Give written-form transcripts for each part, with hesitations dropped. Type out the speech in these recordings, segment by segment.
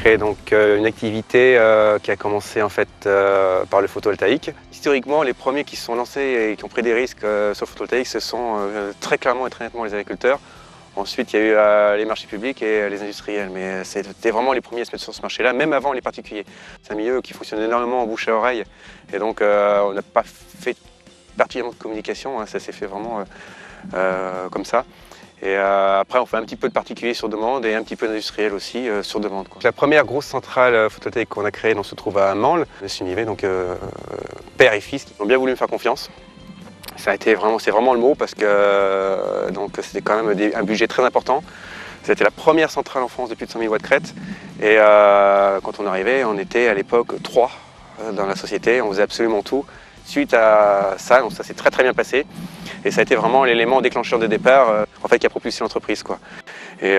créé donc une activité qui a commencé en fait par le photovoltaïque. Historiquement, les premiers qui se sont lancés et qui ont pris des risques sur le photovoltaïque, ce sont très clairement et très nettement les agriculteurs. Ensuite, il y a eu les marchés publics et les industriels, mais c'était vraiment les premiers à se mettre sur ce marché-là, même avant les particuliers. C'est un milieu qui fonctionne énormément en bouche à oreille, et donc on n'a pas fait particulièrement de communication, hein, ça s'est fait vraiment comme ça. Et après, on fait un petit peu de particuliers sur demande et un petit peu d'industriel aussi sur demande, quoi. La première grosse centrale photovoltaïque qu'on a créée se trouve à Mansle, M. Nivet, donc père et fils qui ont bien voulu me faire confiance. C'est vraiment le mot parce que c'était quand même un budget très important. C'était la première centrale en France de plus de 100 000 watts crête. Et quand on arrivait, on était à l'époque 3 dans la société, on faisait absolument tout. Suite à ça, donc ça s'est très bien passé. Et ça a été vraiment l'élément déclencheur de départ en fait, qui a propulsé l'entreprise, quoi. Et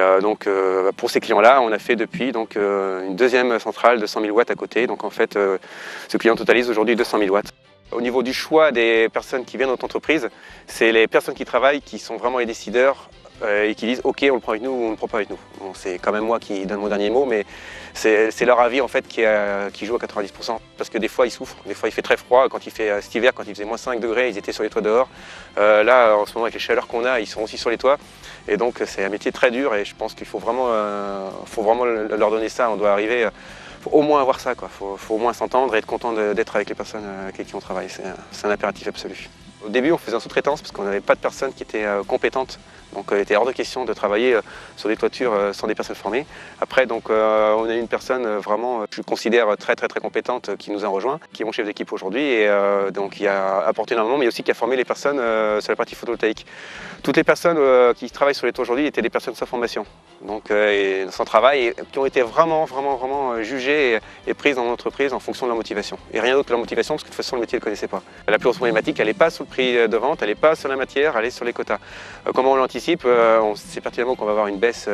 pour ces clients-là, on a fait depuis une deuxième centrale de 100 000 watts à côté. Donc en fait, ce client totalise aujourd'hui 200 000 watts. Au niveau du choix des personnes qui viennent dans notre entreprise, c'est les personnes qui travaillent qui sont vraiment les décideurs et qui disent ok, on le prend avec nous ou on ne le prend pas avec nous. Bon, c'est quand même moi qui donne mon dernier mot, mais c'est leur avis en fait qui joue à 90%. Parce que des fois ils souffrent, des fois il fait très froid. Quand il fait cet hiver, quand il faisait moins 5 degrés, ils étaient sur les toits dehors. Là, en ce moment avec les chaleurs qu'on a, ils sont aussi sur les toits. Et donc c'est un métier très dur et je pense qu'il faut vraiment leur donner ça. On doit arriver. Faut au moins avoir ça, quoi. Faut au moins s'entendre et être content d'être avec les personnes avec qui on travaille. C'est un impératif absolu. Au début, on faisait en sous-traitance parce qu'on n'avait pas de personnes qui étaient compétentes. Donc il était hors de question de travailler sur des toitures sans des personnes formées. Après, donc, on a une personne vraiment, je considère très compétente qui nous a rejoint, qui est mon chef d'équipe aujourd'hui et donc qui a apporté énormément, mais aussi qui a formé les personnes sur la partie photovoltaïque. Toutes les personnes qui travaillent sur les toits aujourd'hui étaient des personnes sans formation, donc sans travail, et qui ont été vraiment jugées et prises dans l'entreprise en fonction de leur motivation. Et rien d'autre que leur motivation, parce que de toute façon le métier ne le connaissait pas. La plus grosse problématique, elle n'est pas sur le prix de vente, elle n'est pas sur la matière, elle est sur les quotas. Comment on l'anticipe? On sait pertinemment qu'on va avoir une baisse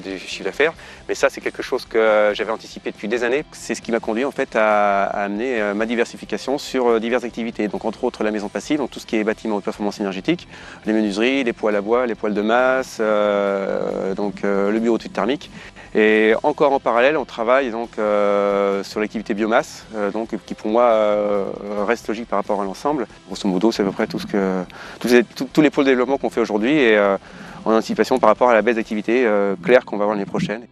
du chiffre d'affaires, mais ça c'est quelque chose que j'avais anticipé depuis des années. C'est ce qui m'a conduit en fait à amener ma diversification sur diverses activités. Donc entre autres la maison passive, donc tout ce qui est bâtiment de performance énergétique, les menuiseries, les poêles à bois, les poêles de masse, le bureau d'études thermiques. Et encore en parallèle, on travaille donc sur l'activité biomasse, qui pour moi reste logique par rapport à l'ensemble. Grosso modo, c'est à peu près tous les pôles de développement qu'on fait aujourd'hui et en anticipation par rapport à la baisse d'activité claire qu'on va avoir l'année prochaine.